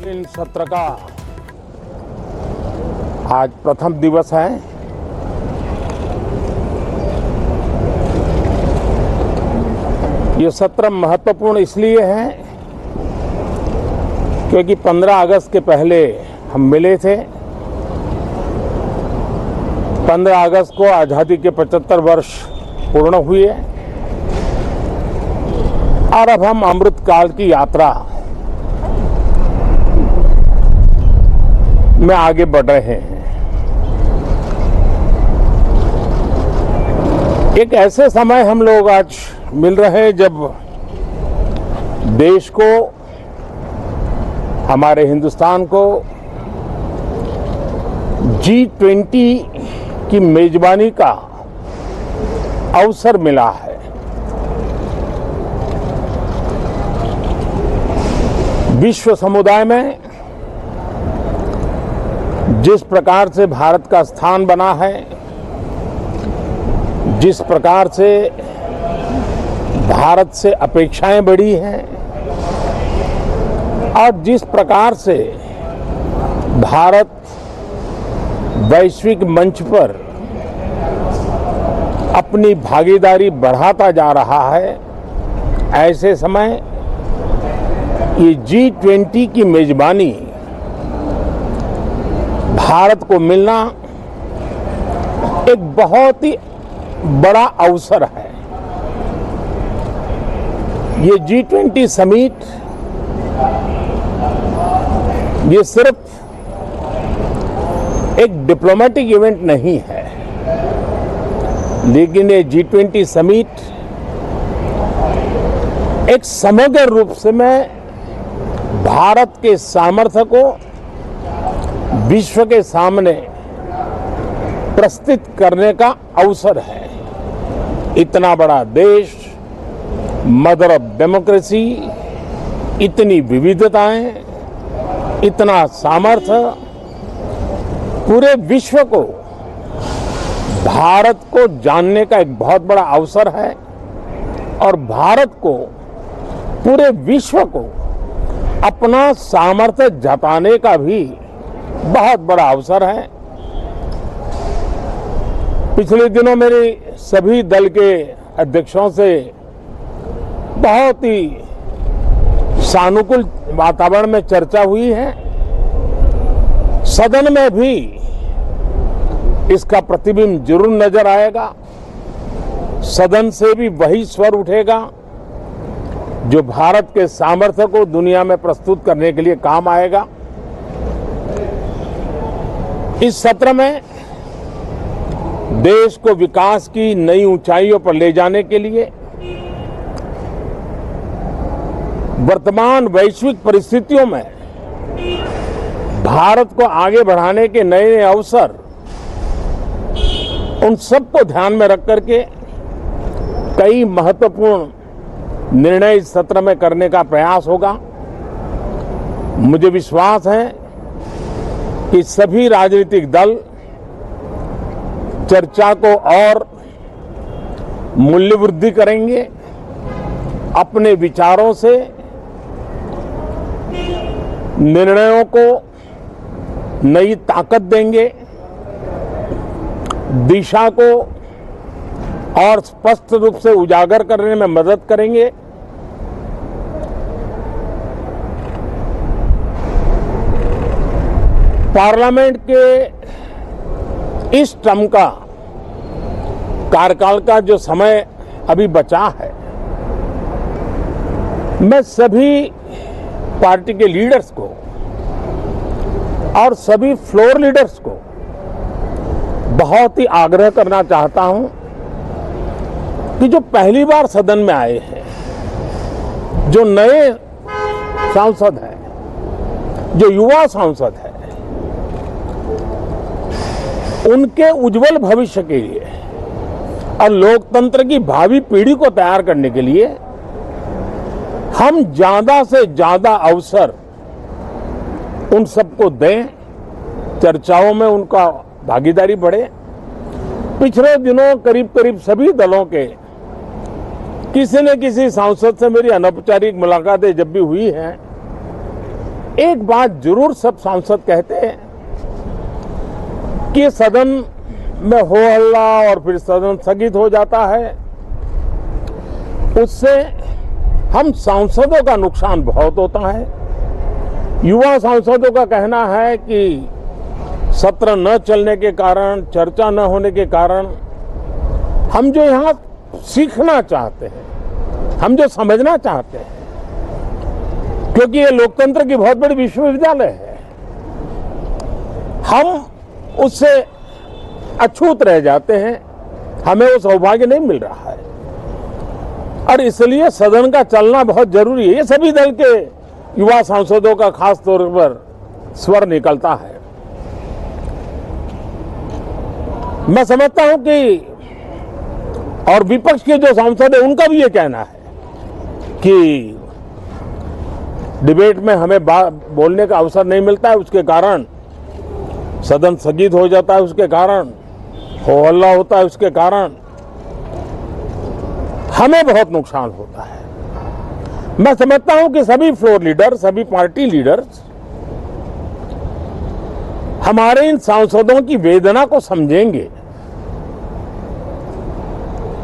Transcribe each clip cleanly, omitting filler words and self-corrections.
शीतकालीन सत्र का आज प्रथम दिवस है। ये सत्र महत्वपूर्ण इसलिए है क्योंकि 15 अगस्त के पहले हम मिले थे। 15 अगस्त को आज़ादी के 75 वर्ष पूर्ण हुए और अब हम अमृतकाल की यात्रा में आगे बढ़ रहे हैं। एक ऐसे समय हम लोग आज मिल रहे हैं जब देश को, हमारे हिंदुस्तान को G20 की मेजबानी का अवसर मिला है। विश्व समुदाय में जिस प्रकार से भारत का स्थान बना है, जिस प्रकार से भारत से अपेक्षाएं बढ़ी हैं और जिस प्रकार से भारत वैश्विक मंच पर अपनी भागीदारी बढ़ाता जा रहा है, ऐसे समय ये G20 की मेजबानी भारत को मिलना एक बहुत ही बड़ा अवसर है। ये G20 समिट ये सिर्फ एक डिप्लोमेटिक इवेंट नहीं है, लेकिन ये G20 समिट एक समग्र रूप से मैं भारत के सामर्थ्य को विश्व के सामने प्रस्तुत करने का अवसर है। इतना बड़ा देश, मदर ऑफ डेमोक्रेसी, इतनी विविधताएं, इतना सामर्थ्य, पूरे विश्व को भारत को जानने का एक बहुत बड़ा अवसर है और भारत को पूरे विश्व को अपना सामर्थ्य जताने का भी बहुत बड़ा अवसर है। पिछले दिनों मेरी सभी दल के अध्यक्षों से बहुत ही सानुकूल वातावरण में चर्चा हुई है। सदन में भी इसका प्रतिबिंब जरूर नजर आएगा। सदन से भी वही स्वर उठेगा जो भारत के सामर्थ्य को दुनिया में प्रस्तुत करने के लिए काम आएगा। इस सत्र में देश को विकास की नई ऊंचाइयों पर ले जाने के लिए वर्तमान वैश्विक परिस्थितियों में भारत को आगे बढ़ाने के नए नए अवसर, उन सबको ध्यान में रख करके कई महत्वपूर्ण निर्णय इस सत्र में करने का प्रयास होगा। मुझे विश्वास है कि सभी राजनीतिक दल चर्चा को और मूल्य वृद्धि करेंगे, अपने विचारों से निर्णयों को नई ताकत देंगे, दिशा को और स्पष्ट रूप से उजागर करने में मदद करेंगे। पार्लियामेंट के इस टर्म का कार्यकाल का जो समय अभी बचा है, मैं सभी पार्टी के लीडर्स को और सभी फ्लोर लीडर्स को बहुत ही आग्रह करना चाहता हूं कि जो पहली बार सदन में आए हैं, जो नए सांसद हैं, जो युवा सांसद हैं, उनके उज्जवल भविष्य के लिए और लोकतंत्र की भावी पीढ़ी को तैयार करने के लिए हम ज्यादा से ज्यादा अवसर उन सबको दें, चर्चाओं में उनका भागीदारी बढ़े। पिछले दिनों करीब करीब सभी दलों के किसी न किसी सांसद से मेरी अनौपचारिक मुलाकातें जब भी हुई हैं, एक बात जरूर सब सांसद कहते हैं कि सदन में हो हल्ला और फिर सदन स्थगित हो जाता है, उससे हम सांसदों का नुकसान बहुत होता है। युवा सांसदों का कहना है कि सत्र न चलने के कारण, चर्चा न होने के कारण हम जो यहाँ सीखना चाहते हैं, हम जो समझना चाहते हैं, क्योंकि ये लोकतंत्र की बहुत बड़ी विश्वविद्यालय है, हम उससे अछूत रह जाते हैं, हमें वो सौभाग्य नहीं मिल रहा है और इसलिए सदन का चलना बहुत जरूरी है। ये सभी दल के युवा सांसदों का खास तौर पर स्वर निकलता है। मैं समझता हूं कि और विपक्ष के जो सांसद है उनका भी ये कहना है कि डिबेट में हमें बोलने का अवसर नहीं मिलता है, उसके कारण सदन स्थगित हो जाता है, उसके कारण हो हल्ला होता है, उसके कारण हमें बहुत नुकसान होता है। मैं समझता हूं कि सभी फ्लोर लीडर, सभी पार्टी लीडर्स हमारे इन सांसदों की वेदना को समझेंगे,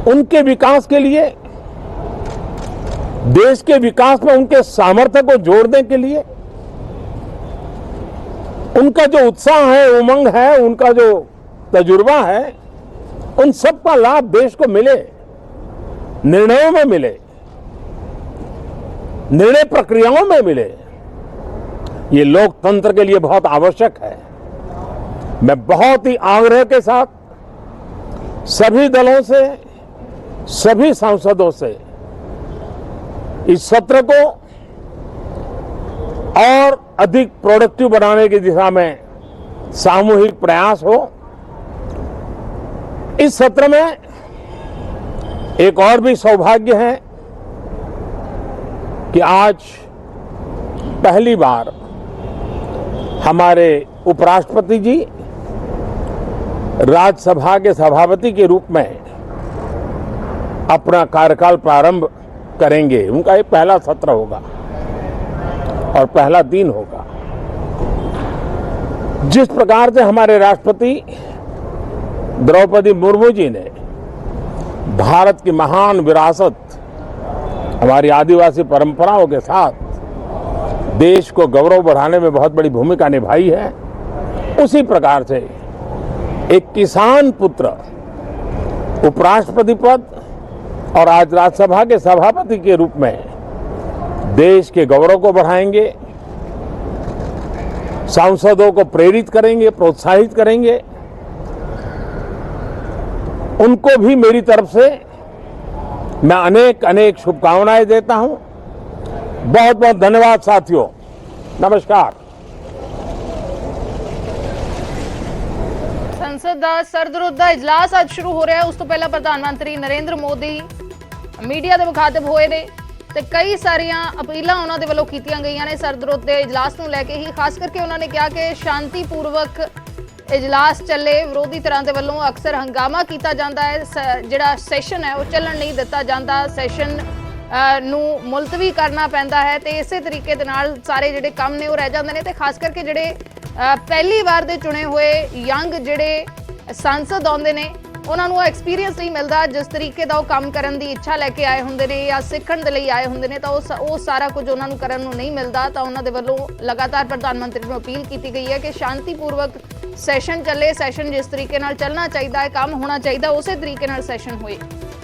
उनके विकास के लिए, देश के विकास में उनके सामर्थ्य को जोड़ने के लिए, उनका जो उत्साह है, उमंग है, उनका जो तजुर्बा है, उन सब का लाभ देश को मिले, निर्णयों में मिले, निर्णय प्रक्रियाओं में मिले। ये लोकतंत्र के लिए बहुत आवश्यक है। मैं बहुत ही आग्रह के साथ सभी दलों से, सभी सांसदों से इस सत्र को और अधिक प्रोडक्टिव बनाने की दिशा में सामूहिक प्रयास हो। इस सत्र में एक और भी सौभाग्य है कि आज पहली बार हमारे उपराष्ट्रपति जी राज्यसभा के सभापति के रूप में अपना कार्यकाल प्रारंभ करेंगे। उनका ये पहला सत्र होगा और पहला दिन होगा। जिस प्रकार से हमारे राष्ट्रपति द्रौपदी मुर्मू जी ने भारत की महान विरासत, हमारी आदिवासी परंपराओं के साथ देश को गौरव बढ़ाने में बहुत बड़ी भूमिका निभाई है, उसी प्रकार से एक किसान पुत्र उपराष्ट्रपति पद और आज राज्यसभा के सभापति के रूप में देश के गौरव को बढ़ाएंगे, सांसदों को प्रेरित करेंगे, प्रोत्साहित करेंगे। उनको भी मेरी तरफ से मैं अनेक अनेक शुभकामनाएं देता हूं। बहुत बहुत धन्यवाद साथियों, नमस्कार। संसद ਦਾ ਸਰਦਰੁੱਤ ਦਾ ਇਜਲਾਸ ਅੱਜ ਸ਼ੁਰੂ ਹੋ ਰਿਹਾ ਹੈ। ਉਸ ਤੋਂ ਪਹਿਲਾਂ ਪ੍ਰਧਾਨ ਮੰਤਰੀ ਨਰਿੰਦਰ ਮੋਦੀ ਮੀਡੀਆ ਦੇ ਮੁਖਾਤਬ ਹੋਏ ਨੇ ਤੇ ਕਈ ਸਾਰੀਆਂ ਅਪੀਲਾਂ ਉਹਨਾਂ ਦੇ ਵੱਲੋਂ ਕੀਤੀਆਂ ਗਈਆਂ ਨੇ ਸਰਦਰੁੱਤ ਦੇ ਇਜਲਾਸ ਨੂੰ ਲੈ ਕੇ ਹੀ। ਖਾਸ ਕਰਕੇ ਉਹਨਾਂ ਨੇ ਕਿਹਾ ਕਿ ਸ਼ਾਂਤੀਪੂਰਵਕ ਇਜਲਾਸ ਚੱਲੇ। ਵਿਰੋਧੀ ਧਿਰਾਂ ਦੇ ਵੱਲੋਂ ਅਕਸਰ ਹੰਗਾਮਾ ਕੀਤਾ ਜਾਂਦਾ ਹੈ, ਜਿਹੜਾ ਸੈਸ਼ਨ ਹੈ ਉਹ ਚੱਲਣ ਨਹੀਂ ਦਿੱਤਾ ਜਾਂਦਾ, ਸੈਸ਼ਨ ਨੂੰ ਮੁਲਤਵੀ ਕਰਨਾ ਪੈਂਦਾ ਹੈ ਤੇ ਇਸੇ ਤਰੀਕੇ ਦੇ ਨਾਲ ਸਾਰੇ ਜਿਹੜੇ ਕੰਮ ਨੇ ਉਹ ਰਹਿ ਜਾਂਦੇ ਨੇ। ਤੇ ਖਾਸ ਕਰਕੇ ਜਿਹੜੇ ਪਹਿਲੀ ਵਾਰ ਦੇ ਚੁਣੇ ਹੋਏ ਯੰਗ ਜਿਹੜੇ सांसद ਆਉਂਦੇ ਨੇ ਉਹਨਾਂ ਨੂੰ ਐਕਸਪੀਰੀਅੰਸ ਨਹੀਂ ਮਿਲਦਾ, ਜਿਸ ਤਰੀਕੇ ਦਾ ਉਹ ਕੰਮ ਕਰਨ ਦੀ ਇੱਛਾ ਲੈ ਕੇ ਆਏ ਹੁੰਦੇ ਨੇ ਜਾਂ ਸਿੱਖਣ ਦੇ ਲਈ ਆਏ ਹੁੰਦੇ ਨੇ ਤਾਂ ਉਹ ਸਾਰਾ ਕੁਝ ਉਹਨਾਂ ਨੂੰ ਕਰਨ ਨੂੰ ਨਹੀਂ ਮਿਲਦਾ। ਤਾਂ ਉਹਨਾਂ ਦੇ ਵੱਲੋਂ ਲਗਾਤਾਰ ਪ੍ਰਧਾਨ ਮੰਤਰੀ ਨੂੰ ਅਪੀਲ ਕੀਤੀ ਗਈ ਹੈ ਕਿ ਸ਼ਾਂਤੀਪੂਰਵਕ ਸੈਸ਼ਨ ਚੱਲੇ, ਸੈਸ਼ਨ ਜਿਸ ਤਰੀਕੇ ਨਾਲ ਚੱਲਣਾ ਚਾਹੀਦਾ ਹੈ, ਕੰਮ ਹੋਣਾ ਚਾਹੀਦਾ, ਉਸੇ ਤਰੀਕੇ ਨਾਲ ਸੈਸ਼ਨ ਹੋਏ।